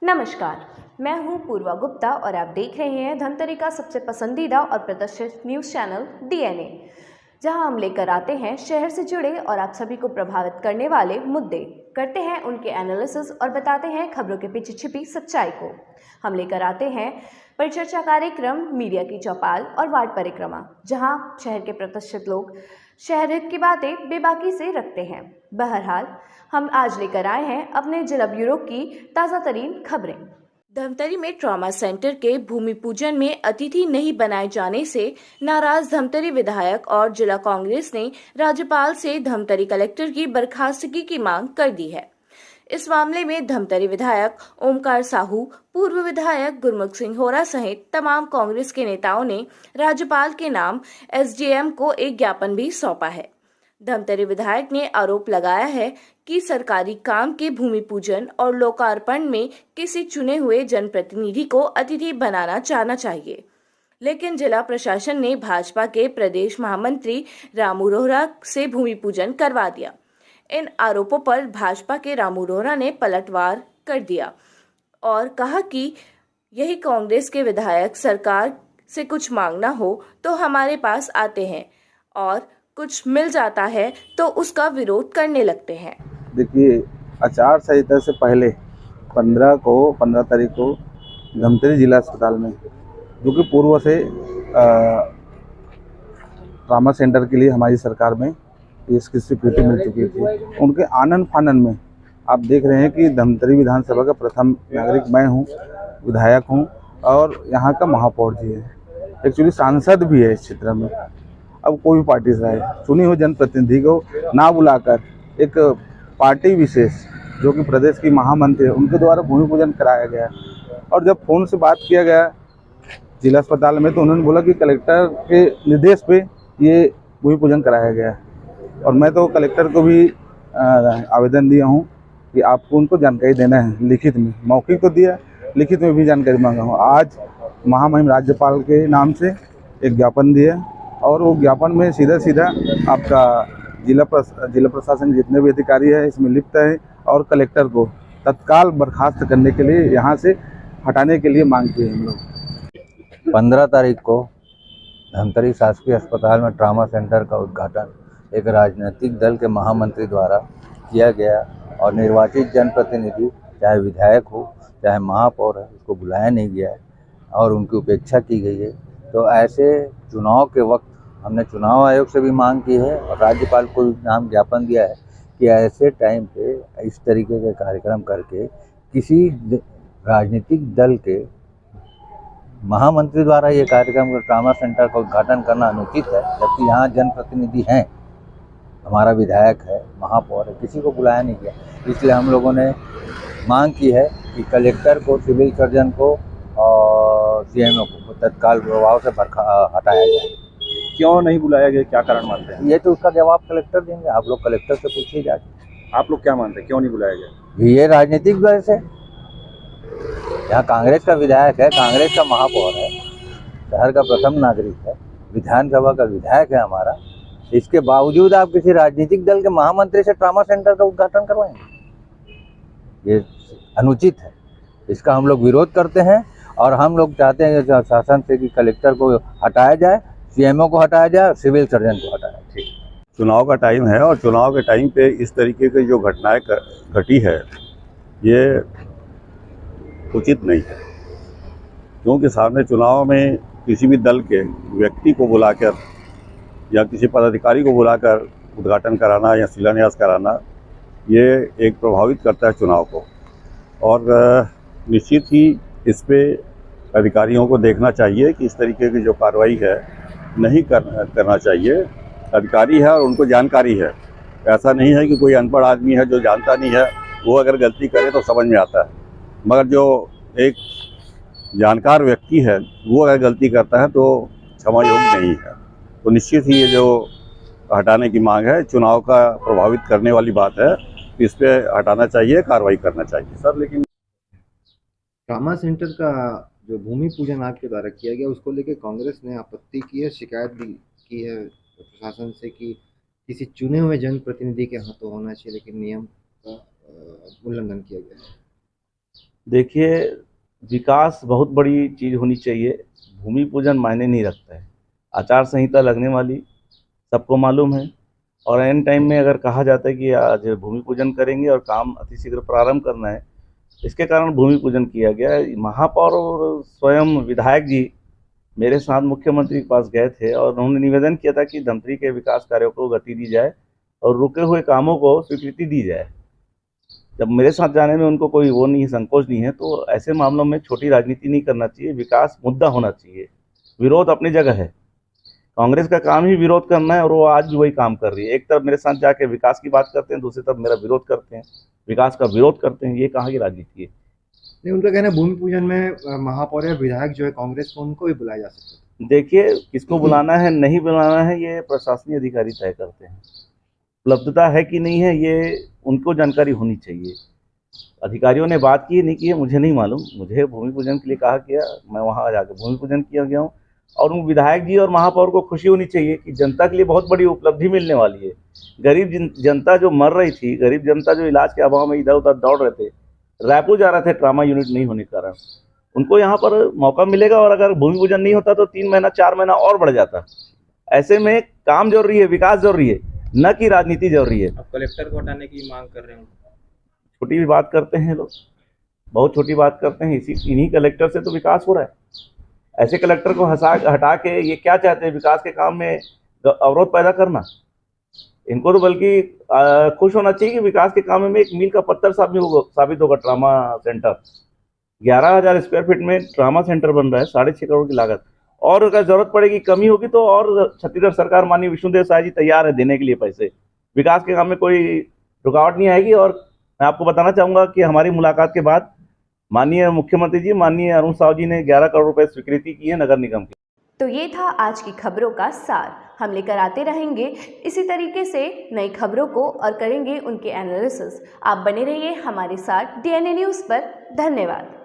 नमस्कार, मैं हूं पूर्वा गुप्ता और आप देख रहे हैं धमतरी का सबसे पसंदीदा और प्रतिष्ठित न्यूज़ चैनल डीएनए, जहां हम लेकर आते हैं शहर से जुड़े और आप सभी को प्रभावित करने वाले मुद्दे, करते हैं उनके एनालिसिस और बताते हैं खबरों के पीछे छिपी सच्चाई को। हम लेकर आते हैं परिचर्चा कार्यक्रम, मीडिया की चौपाल और वार्ड परिक्रमा, जहां शहर के प्रतिष्ठित लोग शहर हित की बातें बेबाकी से रखते हैं। बहरहाल, हम आज लेकर आए हैं अपने जिला ब्यूरो की ताज़ा तरीन खबरें। धमतरी में ट्रॉमा सेंटर के भूमि पूजन में अतिथि नहीं बनाए जाने से नाराज धमतरी विधायक और जिला कांग्रेस ने राज्यपाल से धमतरी कलेक्टर की बर्खास्तगी की मांग कर दी है। इस मामले में धमतरी विधायक ओमकार साहू, पूर्व विधायक गुरमुख सिंह होरा सहित तमाम कांग्रेस के नेताओं ने राज्यपाल के नाम एसडीएम को एक ज्ञापन भी सौंपा है। धमतरी विधायक ने आरोप लगाया है कि सरकारी काम के भूमि पूजन और लोकार्पण में किसी चुने हुए जनप्रतिनिधि को अतिथि बनाना चाहना चाहिए, लेकिन जिला प्रशासन ने भाजपा के प्रदेश महामंत्री रामू रोहरा से भूमि पूजन करवा दिया। इन आरोपों पर भाजपा के रामू रोहरा ने पलटवार कर दिया और कहा कि यही कांग्रेस के विधायक सरकार से कुछ मांगना हो तो हमारे पास आते हैं और कुछ मिल जाता है तो उसका विरोध करने लगते हैं। देखिए, आचार संहिता से पहले 15 तारीख को धमतरी जिला अस्पताल में, जो कि पूर्व से ट्रामा सेंटर के लिए हमारी सरकार में इसकी स्वीकृति मिल चुकी थी, उनके आनन फानन में आप देख रहे हैं कि धमतरी विधानसभा का प्रथम नागरिक मैं हूं, विधायक हूं और यहाँ का महापौर जी है, एक्चुअली सांसद भी है इस क्षेत्र में। अब कोई भी पार्टी से आए, चुनी हुई जनप्रतिनिधि को ना बुलाकर एक पार्टी विशेष जो कि प्रदेश की महामंत्री है, उनके द्वारा भूमि पूजन कराया गया। और जब फोन से बात किया गया जिला अस्पताल में तो उन्होंने बोला कि कलेक्टर के निर्देश पे ये भूमि पूजन कराया गया। और मैं तो कलेक्टर को भी आवेदन दिया हूँ कि आपको उनको जानकारी देना है, लिखित में, मौखिक तो दिया, लिखित में भी जानकारी मांगा हूँ। आज महामहिम राज्यपाल के नाम से एक ज्ञापन दिया और वो ज्ञापन में सीधा आपका जिला प्रशासन जितने भी अधिकारी है इसमें लिप्त है और कलेक्टर को तत्काल बर्खास्त करने के लिए, यहाँ से हटाने के लिए मांग की है हम लोग। 15 तारीख को धमतरी शासकीय अस्पताल में ट्रामा सेंटर का उद्घाटन एक राजनीतिक दल के महामंत्री द्वारा किया गया और निर्वाचित जनप्रतिनिधि, चाहे विधायक हो चाहे महापौर है, उसको बुलाया नहीं गया है और उनकी उपेक्षा की गई है। तो ऐसे चुनाव के वक्त हमने चुनाव आयोग से भी मांग की है और राज्यपाल को नाम ज्ञापन दिया है कि ऐसे टाइम पे इस तरीके के कार्यक्रम करके किसी राजनीतिक दल के महामंत्री द्वारा ये कार्यक्रम ट्रामा सेंटर का उद्घाटन करना अनुचित है, जबकि यहाँ जनप्रतिनिधि हैं, हमारा विधायक है, महापौर है, किसी को बुलाया नहीं गया। इसलिए हम लोगों ने मांग की है कि कलेक्टर को, सिविल सर्जन को और सीएमओ को तत्काल प्रभाव से हटाया जाए। क्यों नहीं बुलाया गया, क्या कारण मानते हैं? ये तो उसका जवाब कलेक्टर देंगे, आप लोग कलेक्टर से पूछिए जाके। आप लोग क्या मानते हैं, क्यों नहीं बुलाया गया? ये राजनीतिक वजह से, यहाँ कांग्रेस का विधायक है, कांग्रेस का महापौर है, शहर का प्रथम नागरिक है, विधानसभा का विधायक है हमारा, इसके बावजूद आप किसी राजनीतिक दल के महामंत्री से ट्रामा सेंटर का उद्घाटन करवाएंगे, ये अनुचित है। इसका हम लोग विरोध करते हैं और हम लोग चाहते हैं कि शासन से कि कलेक्टर को हटाया जाए, सीएमओ को हटाया जाए और सिविल सर्जन को हटाया जाए। ठीक, चुनाव का टाइम है और चुनाव के टाइम पे इस तरीके की जो घटनाएं घटी है ये उचित नहीं है, क्योंकि सामने चुनाव में किसी भी दल के व्यक्ति को बुलाकर या किसी पदाधिकारी को बुलाकर उद्घाटन कराना या शिलान्यास कराना ये एक प्रभावित करता है चुनाव को। और निश्चित ही इस पे अधिकारियों को देखना चाहिए कि इस तरीके की जो कार्रवाई है नहीं करना चाहिए। अधिकारी है और उनको जानकारी है, ऐसा नहीं है कि कोई अनपढ़ आदमी है जो जानता नहीं है, वो अगर गलती करे तो समझ में आता है, मगर जो एक जानकार व्यक्ति है वो अगर गलती करता है तो क्षमा योग्य नहीं है। तो निश्चित ही ये जो हटाने की मांग है चुनाव का प्रभावित करने वाली बात है, इस पे हटाना चाहिए, कार्रवाई करना चाहिए। सर, लेकिन ट्रामा सेंटर का जो भूमि पूजन आपके द्वारा किया गया उसको लेकर कांग्रेस ने आपत्ति की है, शिकायत भी की है प्रशासन से कि किसी चुने हुए जनप्रतिनिधि के हाथों होना चाहिए, लेकिन नियम का उल्लंघन किया गया है। देखिए, विकास बहुत बड़ी चीज़ होनी चाहिए। भूमि पूजन मायने नहीं रखता है। आचार संहिता लगने वाली सबको मालूम है, और एन टाइम में अगर कहा जाता है कि आज भूमि पूजन करेंगे और काम अतिशीघ्र प्रारंभ करना है, इसके कारण भूमि पूजन किया गया। महापौर और स्वयं विधायक जी मेरे साथ मुख्यमंत्री के पास गए थे और उन्होंने निवेदन किया था कि धमतरी के विकास कार्यों को गति दी जाए और रुके हुए कामों को स्वीकृति दी जाए। जब मेरे साथ जाने में उनको कोई वो नहीं, संकोच नहीं है, तो ऐसे मामलों में छोटी राजनीति नहीं करना चाहिए। विकास मुद्दा होना चाहिए, विरोध अपनी जगह है। कांग्रेस का काम ही विरोध करना है और वो आज भी वही काम कर रही है। एक तरफ मेरे साथ जाके विकास की बात करते हैं, दूसरी तरफ मेरा विरोध करते हैं, विकास का विरोध करते हैं। ये कहाँ की राजनीति है? नहीं, उनका कहना है भूमि पूजन में महापौर या विधायक जो है कांग्रेस को, उनको भी बुलाया जा सकता है। देखिए, किसको बुलाना है नहीं बुलाना है ये प्रशासनिक अधिकारी तय करते हैं। उपलब्धता है कि नहीं है ये उनको जानकारी होनी चाहिए। अधिकारियों ने बात की नहीं की है मुझे नहीं मालूम। मुझे भूमि पूजन के लिए कहा गया, मैं वहाँ जाकर भूमि पूजन किया गया हूँ। और उन विधायक जी और महापौर को खुशी होनी चाहिए कि जनता के लिए बहुत बड़ी उपलब्धि मिलने वाली है। गरीब जनता जो मर रही थी, गरीब जनता जो इलाज के अभाव में इधर उधर दौड़ रहे थे, रायपुर जा रहे थे ट्रामा यूनिट नहीं होने के कारण, उनको यहाँ पर मौका मिलेगा। और अगर भूमि पूजन नहीं होता तो 3 महीना 4 महीना और बढ़ जाता। ऐसे में काम जरूरी है, विकास जरूरी है, न कि राजनीति जरूरी है। अब कलेक्टर को हटाने की मांग कर रहे हैं। छोटी भी बात करते हैं लोग, बहुत छोटी बात करते हैं। इन्हीं कलेक्टर से तो विकास हो रहा है। ऐसे कलेक्टर को हटा के ये क्या चाहते हैं? विकास के काम में अवरोध पैदा करना। इनको तो बल्कि खुश होना चाहिए कि विकास के काम में एक मील का पत्थर साबित होगा ट्रामा सेंटर। 11,000 स्क्वायर फीट में ट्रामा सेंटर बन रहा है, 6.5 करोड़ की लागत। और अगर जरूरत पड़ेगी, कमी होगी तो और छत्तीसगढ़ सरकार माननीय विष्णुदेव साय जी तैयार है देने के लिए पैसे। विकास के काम में कोई रुकावट नहीं आएगी। और मैं आपको बताना चाहूँगा कि हमारी मुलाकात के बाद माननीय मुख्यमंत्री जी, माननीय अरुण साव जी ने 11 करोड़ रुपए स्वीकृति की है नगर निगम की। तो ये था आज की खबरों का सार। हम लेकर आते रहेंगे इसी तरीके से नई खबरों को और करेंगे उनके एनालिसिस। आप बने रहिए हमारे साथ DNA न्यूज़ पर। धन्यवाद।